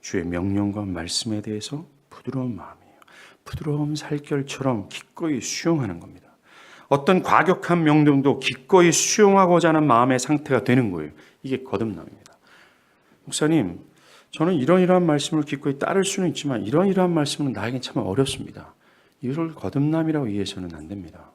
주의 명령과 말씀에 대해서 부드러운 마음이에요. 부드러운 살결처럼 기꺼이 수용하는 겁니다. 어떤 과격한 명령도 기꺼이 수용하고자 하는 마음의 상태가 되는 거예요. 이게 거듭남입니다. 목사님, 저는 이러한 말씀을 기꺼이 따를 수는 있지만 이러한 말씀은 나에겐 참 어렵습니다. 이걸 거듭남이라고 이해해서는 안 됩니다.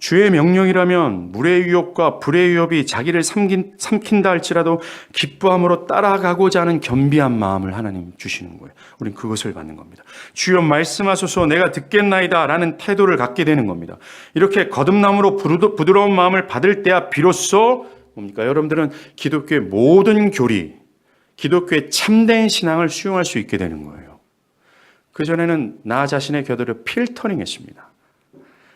주의 명령이라면 물의 유혹과 불의 위협이 자기를 삼킨다 할지라도 기뻐함으로 따라가고자 하는 겸비한 마음을 하나님 주시는 거예요. 우린 그것을 받는 겁니다. 주여 말씀하소서 내가 듣겠나이다 라는 태도를 갖게 되는 겁니다. 이렇게 거듭남으로 부드러운 마음을 받을 때야 비로소 뭡니까? 여러분들은 기독교의 모든 교리, 기독교의 참된 신앙을 수용할 수 있게 되는 거예요. 그전에는 나 자신의 곁으로 필터링했습니다.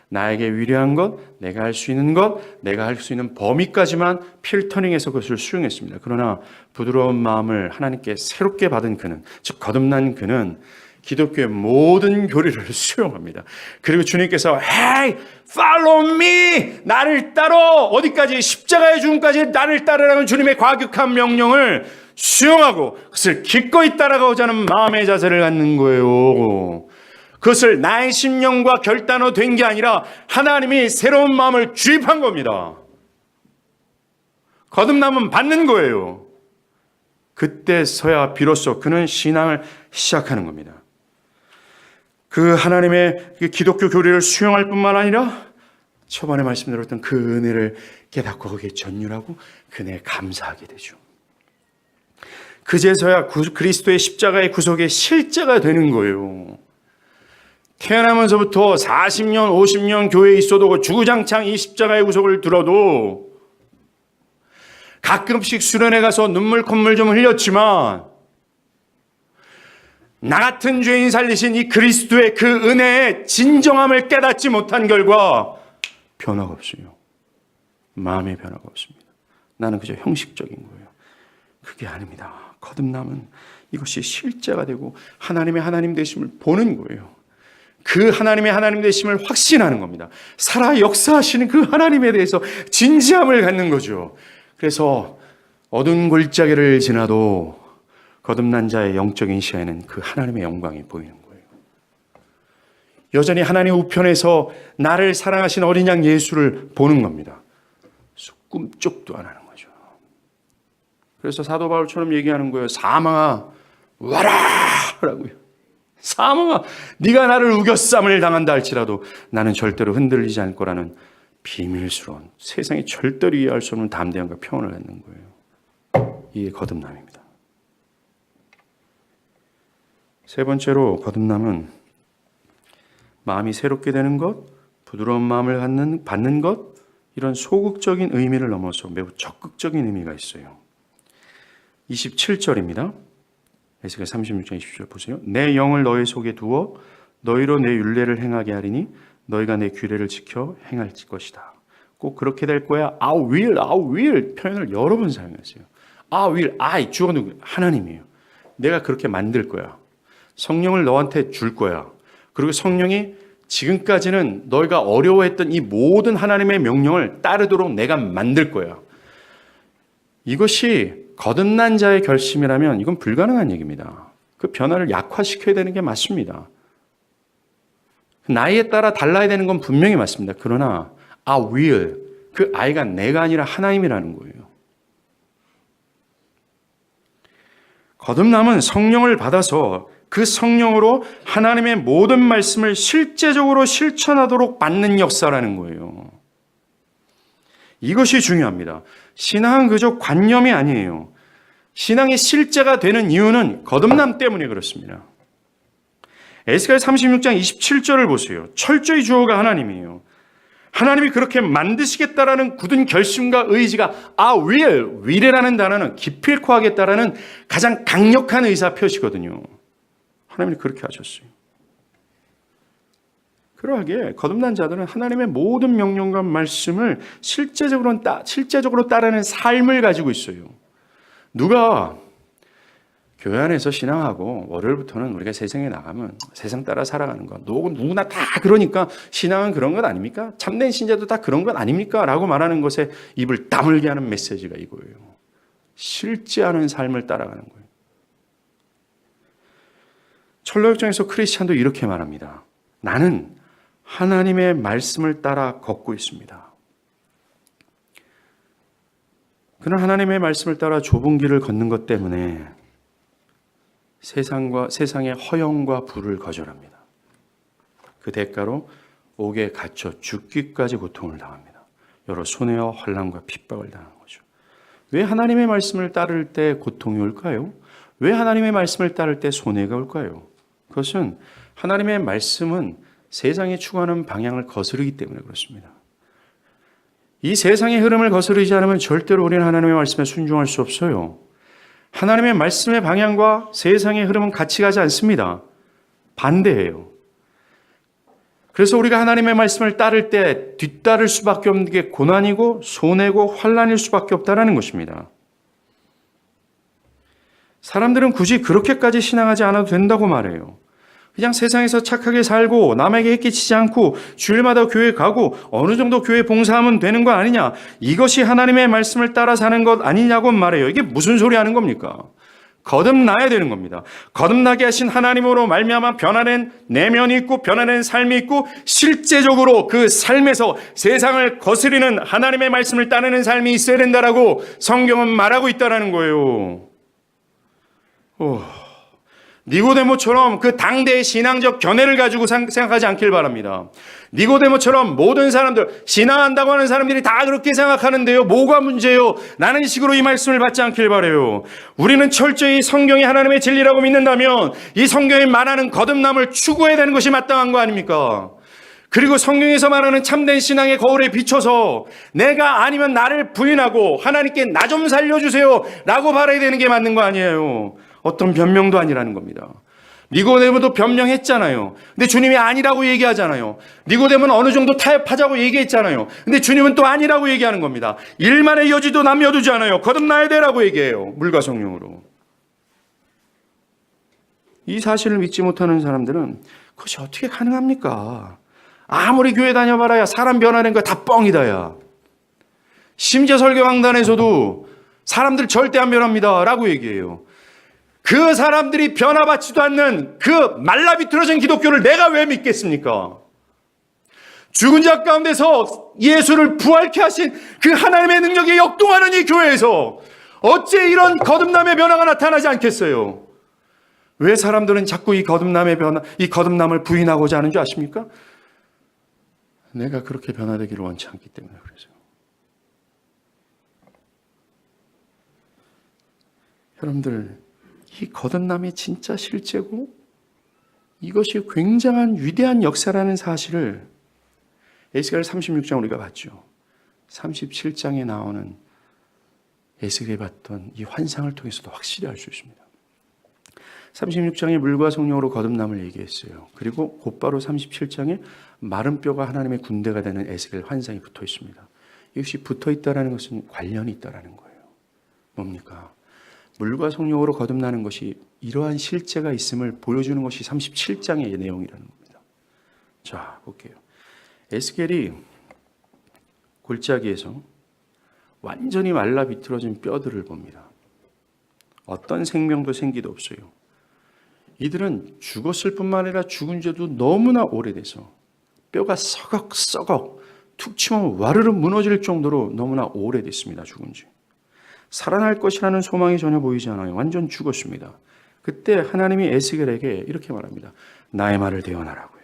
나에게 위대한 것, 내가 할 수 있는 것, 내가 할 수 있는 범위까지만 필터링해서 그것을 수용했습니다. 그러나 부드러운 마음을 하나님께 새롭게 받은 그는, 즉 거듭난 그는 기독교의 모든 교리를 수용합니다. 그리고 주님께서 Hey, follow me! 나를 따라! 어디까지? 십자가의 죽음까지 나를 따르라는 주님의 과격한 명령을 수용하고 그것을 기꺼이 따라가고자 하는 마음의 자세를 갖는 거예요. 그것을 나의 심령과 결단으로 된 게 아니라 하나님이 새로운 마음을 주입한 겁니다. 거듭남은 받는 거예요. 그때서야 비로소 그는 신앙을 시작하는 겁니다. 그 하나님의 기독교 교리를 수용할 뿐만 아니라 초반에 말씀드렸던 그 은혜를 깨닫고 거기에 전율하고 그 은혜에 감사하게 되죠. 그제서야 그리스도의 십자가의 구속의 실제가 되는 거예요. 태어나면서부터 40년, 50년 교회에 있어도 주구장창 이 십자가의 구속을 들어도 가끔씩 수련회 가서 눈물 콧물 좀 흘렸지만 나 같은 죄인 살리신 이 그리스도의 그 은혜의 진정함을 깨닫지 못한 결과 변화가 없어요. 마음의 변화가 없습니다. 나는 그저 형식적인 거예요. 그게 아닙니다. 거듭남은 이것이 실제가 되고 하나님의 하나님 되심을 보는 거예요. 그 하나님의 하나님 되심을 확신하는 겁니다. 살아 역사하시는 그 하나님에 대해서 진지함을 갖는 거죠. 그래서 어두운 골짜기를 지나도 거듭난 자의 영적인 시야에는 그 하나님의 영광이 보이는 거예요. 여전히 하나님 우편에서 나를 사랑하신 어린 양 예수를 보는 겁니다. 꿈쩍도 안 하는 거죠. 그래서 사도 바울처럼 얘기하는 거예요. 사망아 와라 라고요. 사망아 네가 나를 우겨쌈을 당한다 할지라도 나는 절대로 흔들리지 않을 거라는 비밀스러운 세상이 절대로 이해할 수 없는 담대함과 평온을 갖는 거예요. 이게 거듭남입니다. 세 번째로 거듭남은 마음이 새롭게 되는 것, 부드러운 마음을 받는 것, 이런 소극적인 의미를 넘어서 매우 적극적인 의미가 있어요. 27절입니다. 에스겔 36장 20절 보세요. 내 영을 너희 속에 두어 너희로 내 율례를 행하게 하리니 너희가 내 규례를 지켜 행할 것이다. 꼭 그렇게 될 거야. I will 표현을 여러 번 사용했어요. I will, 주어가 누구? 하나님이에요. 내가 그렇게 만들 거야. 성령을 너한테 줄 거야. 그리고 성령이 지금까지는 너희가 어려워했던 이 모든 하나님의 명령을 따르도록 내가 만들 거야. 이것이 거듭난 자의 결심이라면 이건 불가능한 얘기입니다. 그 변화를 약화시켜야 되는 게 맞습니다. 나이에 따라 달라야 되는 건 분명히 맞습니다. 그러나 I will, 그 I가 내가 아니라 하나님이라는 거예요. 거듭남은 성령을 받아서 그 성령으로 하나님의 모든 말씀을 실제적으로 실천하도록 받는 역사라는 거예요. 이것이 중요합니다. 신앙은 그저 관념이 아니에요. 신앙의 실제가 되는 이유는 거듭남 때문에 그렇습니다. 에스겔 36장 27절을 보세요. 철저히 주어가 하나님이에요. 하나님이 그렇게 만드시겠다라는 굳은 결심과 의지가 will이라는 단어는 기필코 하겠다라는 가장 강력한 의사 표시거든요. 하나님이 그렇게 하셨어요. 그러하게 거듭난 자들은 하나님의 모든 명령과 말씀을 실제적으로 따르는 삶을 가지고 있어요. 누가 교회 안에서 신앙하고 월요일부터는 우리가 세상에 나가면 세상 따라 살아가는 거 누구나 다 그러니까 신앙은 그런 것 아닙니까? 참된 신자도 다 그런 것 아닙니까? 라고 말하는 것에 입을 다물게 하는 메시지가 이거예요. 실제하는 삶을 따라가는 거예요. 철로역정에서 크리스찬도 이렇게 말합니다. 나는 하나님의 말씀을 따라 걷고 있습니다. 그는 하나님의 말씀을 따라 좁은 길을 걷는 것 때문에 세상의 허영과 불을 거절합니다. 그 대가로 옥에 갇혀 죽기까지 고통을 당합니다. 여러 손해와 환난과 핍박을 당하는 거죠. 왜 하나님의 말씀을 따를 때 고통이 올까요? 왜 하나님의 말씀을 따를 때 손해가 올까요? 그것은 하나님의 말씀은 세상이 추구하는 방향을 거스르기 때문에 그렇습니다. 이 세상의 흐름을 거스르지 않으면 절대로 우리는 하나님의 말씀에 순종할 수 없어요. 하나님의 말씀의 방향과 세상의 흐름은 같이 가지 않습니다. 반대예요. 그래서 우리가 하나님의 말씀을 따를 때 뒤따를 수밖에 없는 게 고난이고 손해고 환난일 수밖에 없다는 것입니다. 사람들은 굳이 그렇게까지 신앙하지 않아도 된다고 말해요. 그냥 세상에서 착하게 살고 남에게 해끼치지 않고 주일마다 교회 가고 어느 정도 교회 봉사하면 되는 거 아니냐. 이것이 하나님의 말씀을 따라 사는 것 아니냐고 말해요. 이게 무슨 소리 하는 겁니까? 거듭나야 되는 겁니다. 거듭나게 하신 하나님으로 말미암아 변화된 내면이 있고 변화된 삶이 있고 실제적으로 그 삶에서 세상을 거스리는 하나님의 말씀을 따르는 삶이 있어야 된다라고 성경은 말하고 있다는 거예요. 니고데모처럼 그 당대의 신앙적 견해를 가지고 생각하지 않길 바랍니다. 니고데모처럼 모든 사람들, 신앙한다고 하는 사람들이 다 그렇게 생각하는데요. 뭐가 문제예요? 나는 이 식으로 이 말씀을 받지 않길 바라요. 우리는 철저히 성경이 하나님의 진리라고 믿는다면 이 성경이 말하는 거듭남을 추구해야 되는 것이 마땅한 거 아닙니까? 그리고 성경에서 말하는 참된 신앙의 거울에 비춰서 내가 아니면 나를 부인하고 하나님께 나 좀 살려주세요 라고 바라야 되는 게 맞는 거 아니에요. 어떤 변명도 아니라는 겁니다. 니고데모도 변명했잖아요. 근데 주님이 아니라고 얘기하잖아요. 니고데모는 어느 정도 타협하자고 얘기했잖아요. 근데 주님은 또 아니라고 얘기하는 겁니다. 일만의 여지도 남겨두지 않아요. 거듭나야 되라고 얘기해요. 물과 성령으로. 이 사실을 믿지 못하는 사람들은 그것이 어떻게 가능합니까? 아무리 교회 다녀봐라야 사람 변화된 거 다 뻥이다 야. 심지어 설교 강단에서도 사람들 절대 안 변합니다 라고 얘기해요. 그 사람들이 변화받지도 않는 그 말라비틀어진 기독교를 내가 왜 믿겠습니까? 죽은 자 가운데서 예수를 부활케 하신 그 하나님의 능력이 역동하는 이 교회에서 어째 이런 거듭남의 변화가 나타나지 않겠어요? 왜 사람들은 자꾸 이 거듭남의 변화, 이 거듭남을 부인하고자 하는 줄 아십니까? 내가 그렇게 변화되기를 원치 않기 때문에 그래서요. 여러분들, 이 거듭남이 진짜 실제고 이것이 굉장한 위대한 역사라는 사실을 에스겔 36장 우리가 봤죠. 37장에 나오는 에스겔이 봤던 이 환상을 통해서도 확실히 알 수 있습니다. 36장에 물과 성령으로 거듭남을 얘기했어요. 그리고 곧바로 37장에 마른 뼈가 하나님의 군대가 되는 에스겔 환상이 붙어 있습니다. 이것이 붙어 있다는 것은 관련이 있다는 거예요. 뭡니까? 물과 성령으로 거듭나는 것이 이러한 실제가 있음을 보여주는 것이 37장의 내용이라는 겁니다. 자, 볼게요. 에스겔이 골짜기에서 완전히 말라 비틀어진 뼈들을 봅니다. 어떤 생명도 생기도 없어요. 이들은 죽었을 뿐만 아니라 죽은 지도 너무나 오래돼서 뼈가 서걱서걱 툭 치면 와르르 무너질 정도로 너무나 오래됐습니다. 죽은 지. 살아날 것이라는 소망이 전혀 보이지 않아요. 완전 죽었습니다. 그때 하나님이 에스겔에게 이렇게 말합니다. 나의 말을 대언하라고요.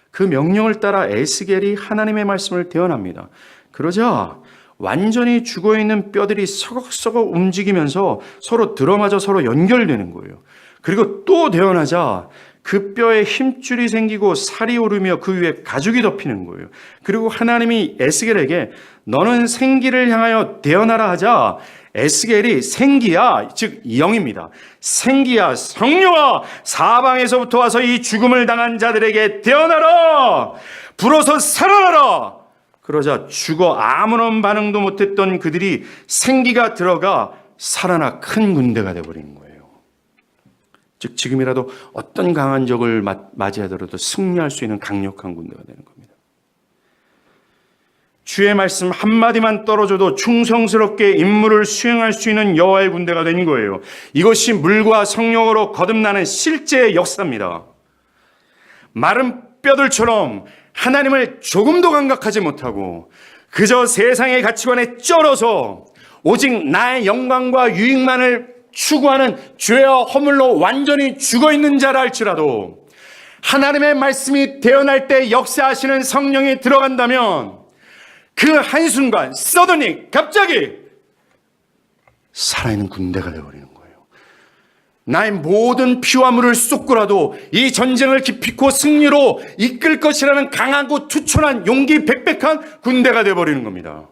그 명령을 따라 에스겔이 하나님의 말씀을 대언합니다. 그러자 완전히 죽어있는 뼈들이 서걱서걱 움직이면서 서로 들어맞아 서로 연결되는 거예요. 그리고 또 대언하자 그 뼈에 힘줄이 생기고 살이 오르며 그 위에 가죽이 덮이는 거예요. 그리고 하나님이 에스겔에게 너는 생기를 향하여 대언하라 하자 에스겔이 생기야, 즉 영입니다. 생기야, 성령아, 사방에서부터 와서 이 죽음을 당한 자들에게 대언하라. 불어서 살아나라. 그러자 죽어 아무런 반응도 못했던 그들이 생기가 들어가 살아나 큰 군대가 되어버리는 거예요. 즉 지금이라도 어떤 강한 적을 맞이하더라도 승리할 수 있는 강력한 군대가 되는 겁니다. 주의 말씀 한마디만 떨어져도 충성스럽게 임무를 수행할 수 있는 여호와의 군대가 된 거예요. 이것이 물과 성령으로 거듭나는 실제의 역사입니다. 마른 뼈들처럼 하나님을 조금도 감각하지 못하고 그저 세상의 가치관에 쩔어서 오직 나의 영광과 유익만을 추구하는 죄와 허물로 완전히 죽어있는 자라 할지라도 하나님의 말씀이 태어날 때 역사하시는 성령이 들어간다면 그 한순간 서든이 갑자기 살아있는 군대가 되어버리는 거예요. 나의 모든 피와 물을 쏟고라도 이 전쟁을 기필코 승리로 이끌 것이라는 강하고 투철한 용기 백백한 군대가 되어버리는 겁니다.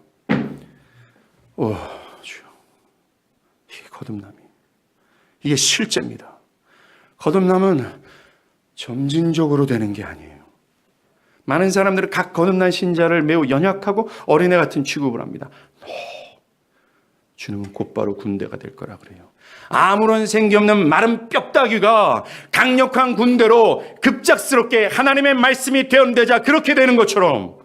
주여, 이게 거듭남이, 이게 실제입니다. 거듭남은 점진적으로 되는 게 아니에요. 많은 사람들은 각 거듭난 신자를 매우 연약하고 어린애 같은 취급을 합니다. 주님은 곧바로 군대가 될 거라 그래요. 아무런 생기 없는 마른 뼈다귀가 강력한 군대로 급작스럽게 하나님의 말씀이 되어되자 그렇게 되는 것처럼,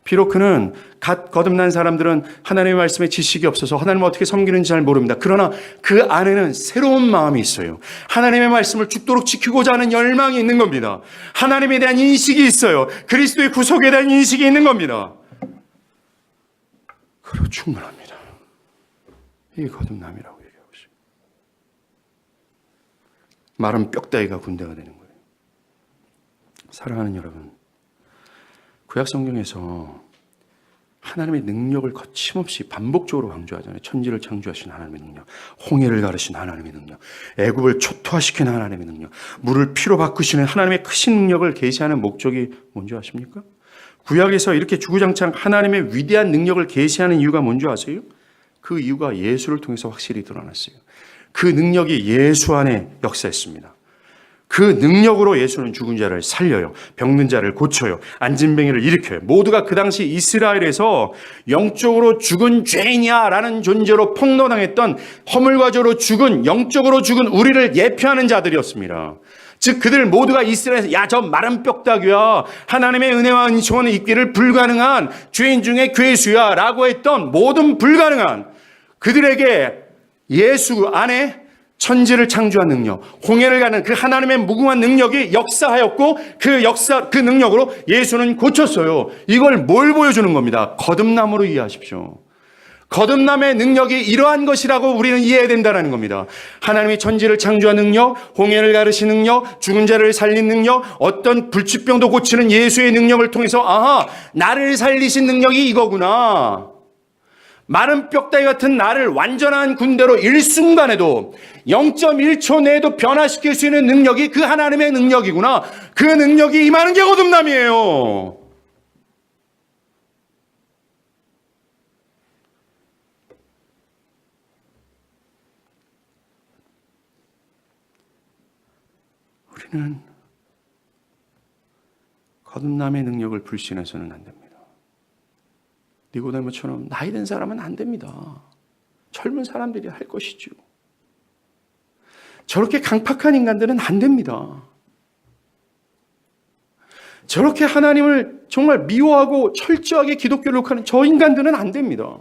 비록 그는 갓 거듭난 사람들은 하나님의 말씀에 지식이 없어서 하나님을 어떻게 섬기는지 잘 모릅니다. 그러나 그 안에는 새로운 마음이 있어요. 하나님의 말씀을 죽도록 지키고자 하는 열망이 있는 겁니다. 하나님에 대한 인식이 있어요. 그리스도의 구속에 대한 인식이 있는 겁니다. 그리고 충분합니다. 이게 거듭남이라고 얘기하고 있습니다. 마른 뼈다귀가 군대가 되는 거예요. 사랑하는 여러분, 구약 성경에서 하나님의 능력을 거침없이 반복적으로 강조하잖아요. 천지를 창조하신 하나님의 능력, 홍해를 가르신 하나님의 능력, 애굽을 초토화시킨 하나님의 능력, 물을 피로 바꾸시는 하나님의 크신 능력을 계시하는 목적이 뭔지 아십니까? 구약에서 이렇게 주구장창 하나님의 위대한 능력을 계시하는 이유가 뭔지 아세요? 그 이유가 예수를 통해서 확실히 드러났어요. 그 능력이 예수 안에 역사했습니다. 그 능력으로 예수는 죽은 자를 살려요. 병든 자를 고쳐요. 앉은뱅이를 일으켜요. 모두가 그 당시 이스라엘에서 영적으로 죽은 죄인이야 라는 존재로 폭로당했던 허물과저로 죽은, 영적으로 죽은 우리를 예표하는 자들이었습니다. 즉 그들 모두가 이스라엘에서 야, 저 마른 뼈다귀야, 하나님의 은혜와 은총을 입기를 불가능한 죄인 중에 괴수야 라고 했던 모든 불가능한 그들에게 예수 안에 천지를 창조한 능력, 홍해를 가는 그 하나님의 무궁한 능력이 역사하였고 그 능력으로 예수는 고쳤어요. 이걸 뭘 보여주는 겁니다? 거듭남으로 이해하십시오. 거듭남의 능력이 이러한 것이라고 우리는 이해해야 된다는 겁니다. 하나님이 천지를 창조한 능력, 홍해를 가르신 능력, 죽은 자를 살린 능력, 어떤 불치병도 고치는 예수의 능력을 통해서 아하, 나를 살리신 능력이 이거구나. 마른 뼈다귀 같은 나를 완전한 군대로 일순간에도 0.1초 내에도 변화시킬 수 있는 능력이 그 하나님의 능력이구나. 그 능력이 임하는 게 거듭남이에요. 우리는 거듭남의 능력을 불신해서는 안 됩니다. 니고데모처럼 나이 든 사람은 안 됩니다. 젊은 사람들이 할 것이죠. 저렇게 강팍한 인간들은 안 됩니다. 저렇게 하나님을 정말 미워하고 철저하게 기독교를 욕하는 저 인간들은 안 됩니다.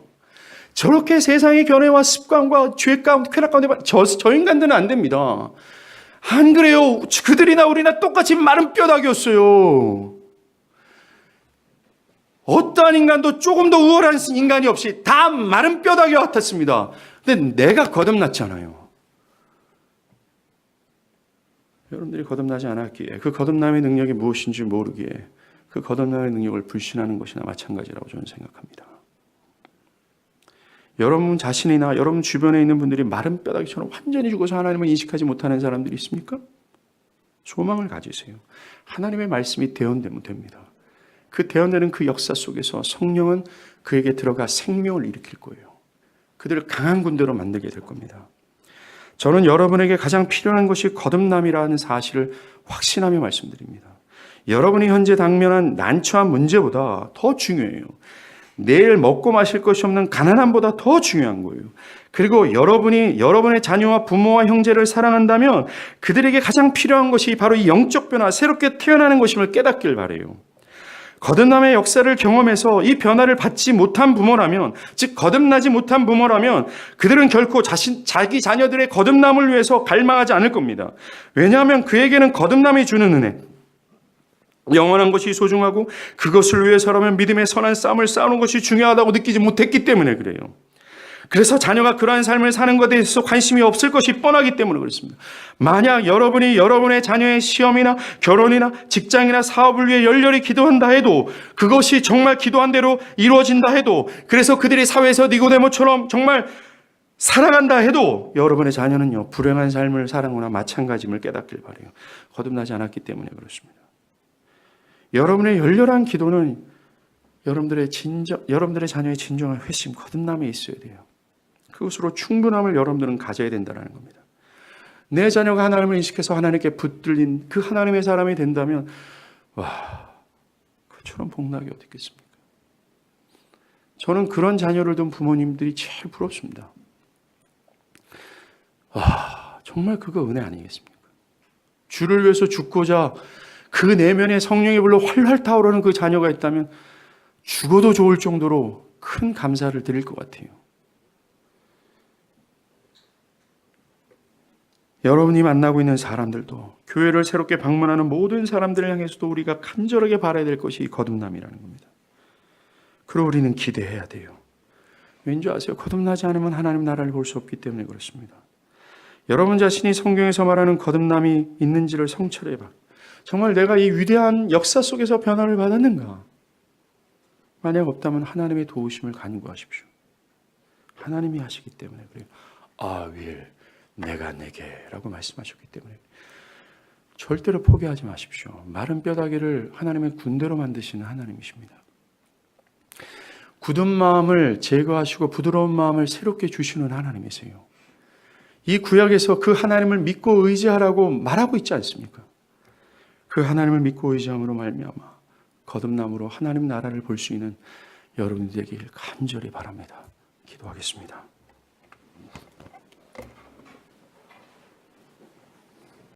저렇게 세상의 견해와 습관과 죄 가운데 쾌락 가운데 저 인간들은 안 됩니다. 안 그래요? 그들이나 우리나 똑같이 마른 뼈다귀였어요. 어떠한 인간도 조금 더 우월한 인간이 없이 다 마른 뼈다귀와 같았습니다. 근데 내가 거듭났잖아요. 여러분들이 거듭나지 않았기에, 그 거듭남의 능력이 무엇인지 모르기에 그 거듭남의 능력을 불신하는 것이나 마찬가지라고 저는 생각합니다. 여러분 자신이나 여러분 주변에 있는 분들이 마른 뼈다귀처럼 완전히 죽어서 하나님을 인식하지 못하는 사람들이 있습니까? 소망을 가지세요. 하나님의 말씀이 대언되면 됩니다. 그 대언되는 그 역사 속에서 성령은 그에게 들어가 생명을 일으킬 거예요. 그들을 강한 군대로 만들게 될 겁니다. 저는 여러분에게 가장 필요한 것이 거듭남이라는 사실을 확신하며 말씀드립니다. 여러분이 현재 당면한 난처한 문제보다 더 중요해요. 내일 먹고 마실 것이 없는 가난함보다 더 중요한 거예요. 그리고 여러분이 여러분의 자녀와 부모와 형제를 사랑한다면 그들에게 가장 필요한 것이 바로 이 영적 변화, 새롭게 태어나는 것임을 깨닫길 바라요. 거듭남의 역사를 경험해서 이 변화를 받지 못한 부모라면, 즉 거듭나지 못한 부모라면 그들은 결코 자기 자녀들의 거듭남을 위해서 갈망하지 않을 겁니다. 왜냐하면 그에게는 거듭남이 주는 은혜, 영원한 것이 소중하고 그것을 위해서라면 믿음의 선한 싸움을 싸우는 것이 중요하다고 느끼지 못했기 때문에 그래요. 그래서 자녀가 그러한 삶을 사는 것에 대해서 관심이 없을 것이 뻔하기 때문에 그렇습니다. 만약 여러분이 여러분의 자녀의 시험이나 결혼이나 직장이나 사업을 위해 열렬히 기도한다 해도, 그것이 정말 기도한 대로 이루어진다 해도, 그래서 그들이 사회에서 니고데모처럼 정말 살아간다 해도 여러분의 자녀는요, 불행한 삶을 살아거나 마찬가지임을 깨닫길 바라요. 거듭나지 않았기 때문에 그렇습니다. 여러분의 열렬한 기도는 여러분들의 자녀의 진정한 회심, 거듭남에 있어야 돼요. 그것으로 충분함을 여러분들은 가져야 된다는 겁니다. 내 자녀가 하나님을 인식해서 하나님께 붙들린 그 하나님의 사람이 된다면, 그처럼 복락이 어디 있겠습니까? 저는 그런 자녀를 둔 부모님들이 제일 부럽습니다. 정말 그거 은혜 아니겠습니까? 주를 위해서 죽고자 그 내면에 성령의 불로 활활 타오르는 그 자녀가 있다면 죽어도 좋을 정도로 큰 감사를 드릴 것 같아요. 여러분이 만나고 있는 사람들도, 교회를 새롭게 방문하는 모든 사람들을 향해서도 우리가 간절하게 바라야 될 것이 거듭남이라는 겁니다. 그리고 우리는 기대해야 돼요. 왠지 아세요? 거듭나지 않으면 하나님 나라를 볼 수 없기 때문에 그렇습니다. 여러분 자신이 성경에서 말하는 거듭남이 있는지를 성찰해 봐. 정말 내가 이 위대한 역사 속에서 변화를 받았는가? 만약 없다면 하나님의 도우심을 간구하십시오. 하나님이 하시기 때문에 그래요. 윌 내가 내게 라고 말씀하셨기 때문에 절대로 포기하지 마십시오. 마른 뼈다귀를 하나님의 군대로 만드시는 하나님이십니다. 굳은 마음을 제거하시고 부드러운 마음을 새롭게 주시는 하나님이세요. 이 구약에서 그 하나님을 믿고 의지하라고 말하고 있지 않습니까? 그 하나님을 믿고 의지함으로 말미암아 거듭남으로 하나님 나라를 볼 수 있는 여러분들에게 간절히 바랍니다. 기도하겠습니다.